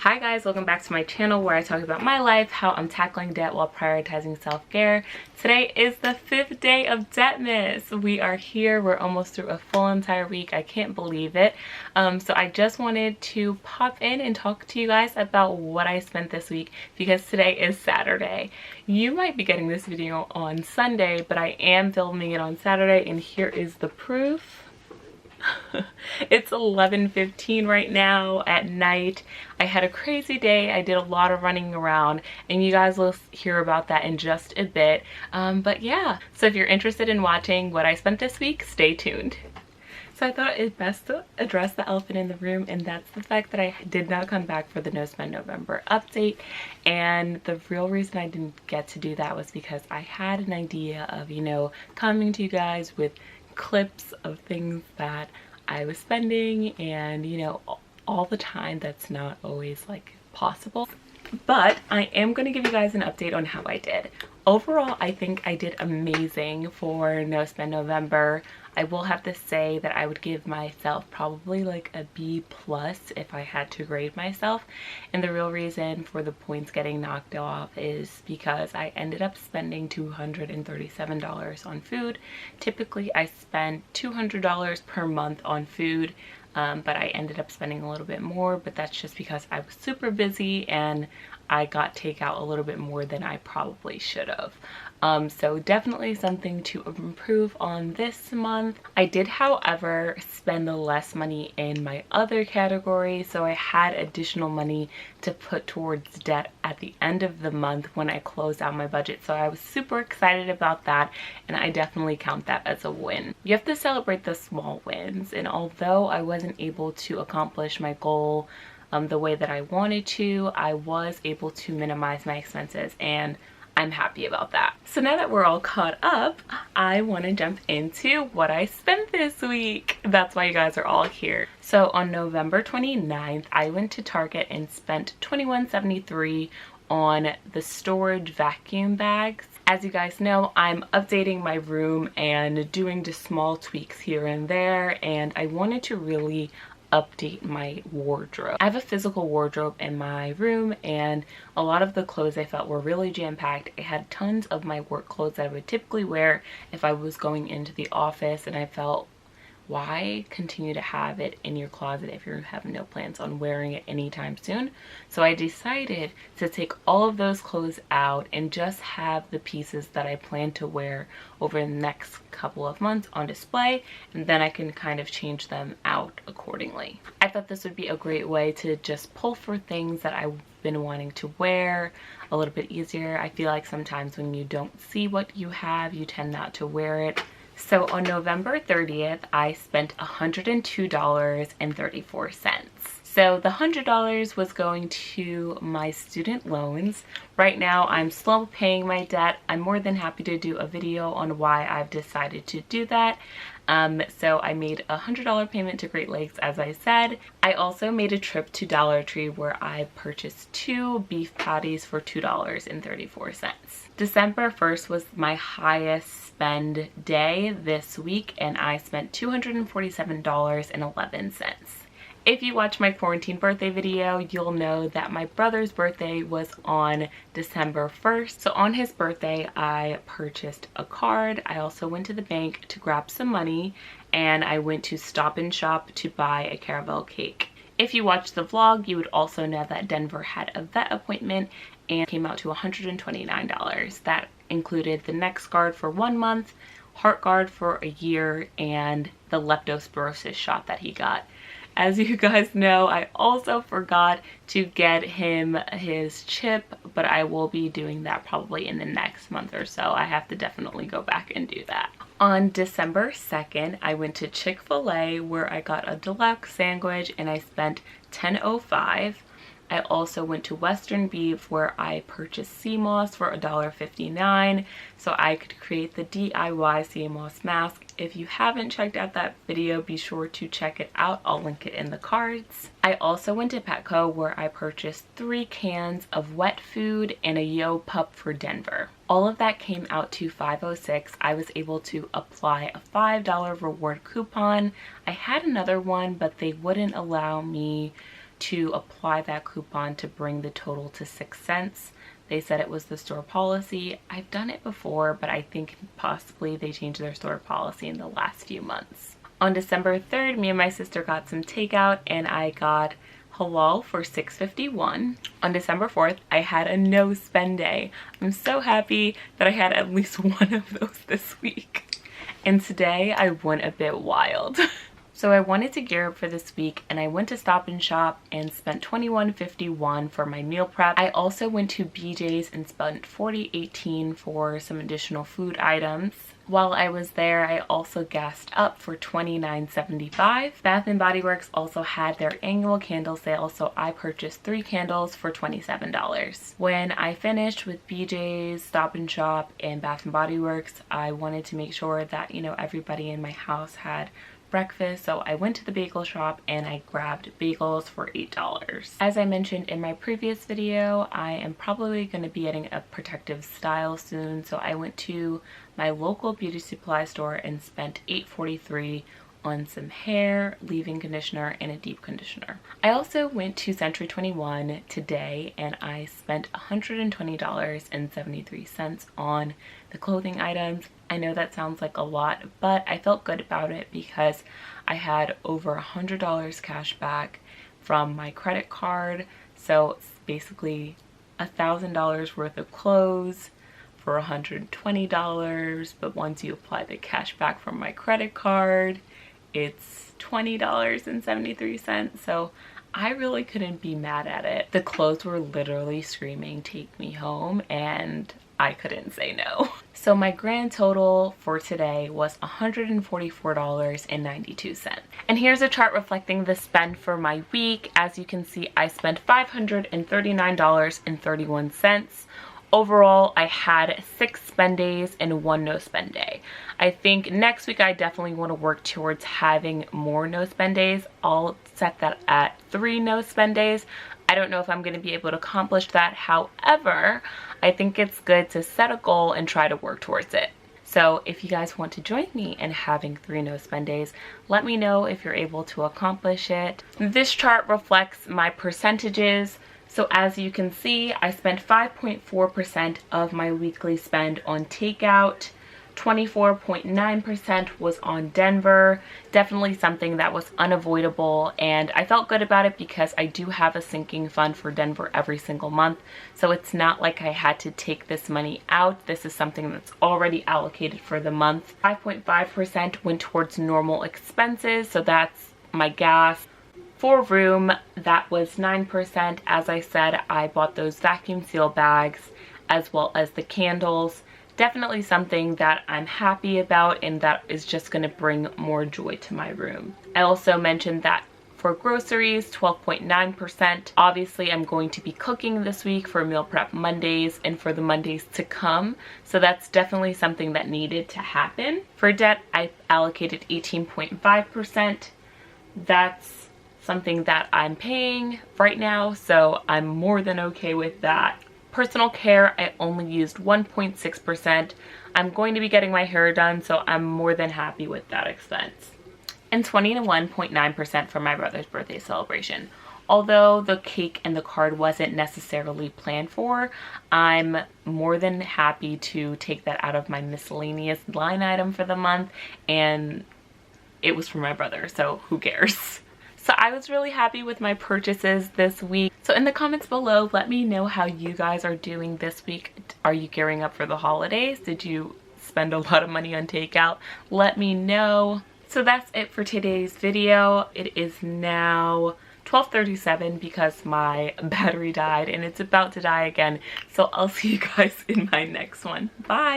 Hi guys, welcome back to my channel where I talk about my life, how I'm tackling debt while prioritizing self-care. Today is the 5th day of DEBTMAS. We are here, we're almost through a full entire week. I can't believe it. So I just wanted to pop in and talk to you guys about what I spent this week because today is Saturday. You might be getting this video on Sunday, but I am filming it on Saturday and here is the proof. It's 11:15 right now at night. I had a crazy day. I did a lot of running around and you guys will hear about that in just a bit. But yeah, so if you're interested in watching what I spent this week, stay tuned. So I thought it best to address the elephant in the room, and that's the fact that I did not come back for the No Spend November update. And the real reason I didn't get to do that was because I had an idea of, coming to you guys with clips of things that I was spending, and all the time that's not always like possible. But I am going to give you guys an update on how I did. Overall, I think I did amazing for No Spend November. I will have to say that I would give myself probably like a B+ if I had to grade myself. And the real reason for the points getting knocked off is because I ended up spending $237 on food. Typically, I spend $200 per month on food. But I ended up spending a little bit more, but that's just because I was super busy and I got takeout a little bit more than I probably should have. So definitely something to improve on this month. I did, however, spend less money in my other category, so I had additional money to put towards debt at the end of the month when I closed out my budget. So I was super excited about that, and I definitely count that as a win. You have to celebrate the small wins, and although I wasn't able to accomplish my goal the way that I wanted to, I was able to minimize my expenses, and I'm happy about that. So now that we're all caught up, I want to jump into what I spent this week. That's why you guys are all here. So on November 29th, I went to Target and spent $21.73 on the storage vacuum bags. As you guys know, I'm updating my room and doing just small tweaks here and there, and I wanted to really update my wardrobe. I have a physical wardrobe in my room, and a lot of the clothes I felt were really jam-packed. I had tons of my work clothes that I would typically wear if I was going into the office, and I felt, why continue to have it in your closet if you have no plans on wearing it anytime soon? So I decided to take all of those clothes out and just have the pieces that I plan to wear over the next couple of months on display, and then I can kind of change them out accordingly. I thought this would be a great way to just pull for things that I've been wanting to wear a little bit easier. I feel like sometimes when you don't see what you have, you tend not to wear it. So on November 30th, I spent $102.34. So the $100 was going to my student loans. Right now, I'm slow paying my debt. I'm more than happy to do a video on why I've decided to do that. So I made a $100 payment to Great Lakes, as I said. I also made a trip to Dollar Tree where I purchased 2 beef patties for $2.34. December 1st was my highest spend day this week, and I spent $247.11. If you watch my quarantine birthday video, you'll know that my brother's birthday was on December 1st. So on his birthday, I purchased a card. I also went to the bank to grab some money, and I went to Stop and Shop to buy a caramel cake. If you watched the vlog, you would also know that Denver had a vet appointment and came out to $129. That included the neck guard for 1 month, heart guard for a year, and the leptospirosis shot that he got. As you guys know, I also forgot to get him his chip, but I will be doing that probably in the next month or so. I have to definitely go back and do that. On December 2nd, I went to Chick-fil-A where I got a deluxe sandwich and I spent $10.05. I also went to Western Beef where I purchased sea moss for $1.59 so I could create the DIY sea moss mask. If you haven't checked out that video, be sure to check it out. I'll link it in the cards. I also went to Petco where I purchased 3 cans of wet food and a Yo Pup for Denver. All of that came out to $5.06. I was able to apply a $5 reward coupon. I had another one, but they wouldn't allow me to apply that coupon to bring the total to 6 cents. They said it was the store policy. I've done it before, but I think possibly they changed their store policy in the last few months. On December 3rd, me and my sister got some takeout and I got halal for $6.51. On December 4th, I had a no spend day. I'm so happy that I had at least one of those this week. And today I went a bit wild. So I wanted to gear up for this week and I went to Stop and Shop and spent $21.51 for my meal prep. I also went to BJ's and spent $40.18 for some additional food items. While I was there, I also gassed up for $29.75. Bath & Body Works also had their annual candle sale, so I purchased 3 candles for $27. When I finished with BJ's, Stop and Shop, and Bath & Body Works, I wanted to make sure that, you know, everybody in my house had breakfast, so I went to the bagel shop and I grabbed bagels for $8. As I mentioned in my previous video, I am probably going to be getting a protective style soon, so I went to my local beauty supply store and spent $8.43 on some hair, leave-in conditioner, and a deep conditioner. I also went to Century 21 today and I spent $120.73 on the clothing items. I know that sounds like a lot, but I felt good about it because I had over $100 cash back from my credit card. So it's basically $1,000 worth of clothes for $120, but once you apply the cash back from my credit card, it's $20.73. So I really couldn't be mad at it. The clothes were literally screaming, "Take me home," and I couldn't say no. So my grand total for today was $144.92. And here's a chart reflecting the spend for my week. As you can see, I spent $539.31. Overall, I had 6 spend days and 1 no spend day. I think next week I definitely want to work towards having more no spend days. I'll set that at 3 no spend days. I don't know if I'm going to be able to accomplish that. However, I think it's good to set a goal and try to work towards it. So if you guys want to join me in having 3 no spend days, let me know if you're able to accomplish it. This chart reflects my percentages. So as you can see, I spent 5.4% of my weekly spend on takeout. 24.9% was on Denver. Definitely something that was unavoidable, and I felt good about it because I do have a sinking fund for Denver every single month. So it's not like I had to take this money out. This is something that's already allocated for the month. 5.5% went towards normal expenses, so that's my gas. For room, that was 9%. As I said, I bought those vacuum seal bags as well as the candles. Definitely something that I'm happy about and that is just going to bring more joy to my room. I also mentioned that for groceries, 12.9%. Obviously, I'm going to be cooking this week for Meal Prep Mondays and for the Mondays to come. So that's definitely something that needed to happen. For debt, I allocated 18.5%. That's something that I'm paying right now, so I'm more than okay with that. Personal care, I only used 1.6%. I'm going to be getting my hair done, so I'm more than happy with that expense. And 21.9% for my brother's birthday celebration. Although the cake and the card wasn't necessarily planned for, I'm more than happy to take that out of my miscellaneous line item for the month, and it was for my brother, so who cares? So I was really happy with my purchases this week. So in the comments below, let me know how you guys are doing this week. Are you gearing up for the holidays? Did you spend a lot of money on takeout? Let me know. So that's it for today's video. It is now 12:37 because my battery died and it's about to die again. So I'll see you guys in my next one. Bye.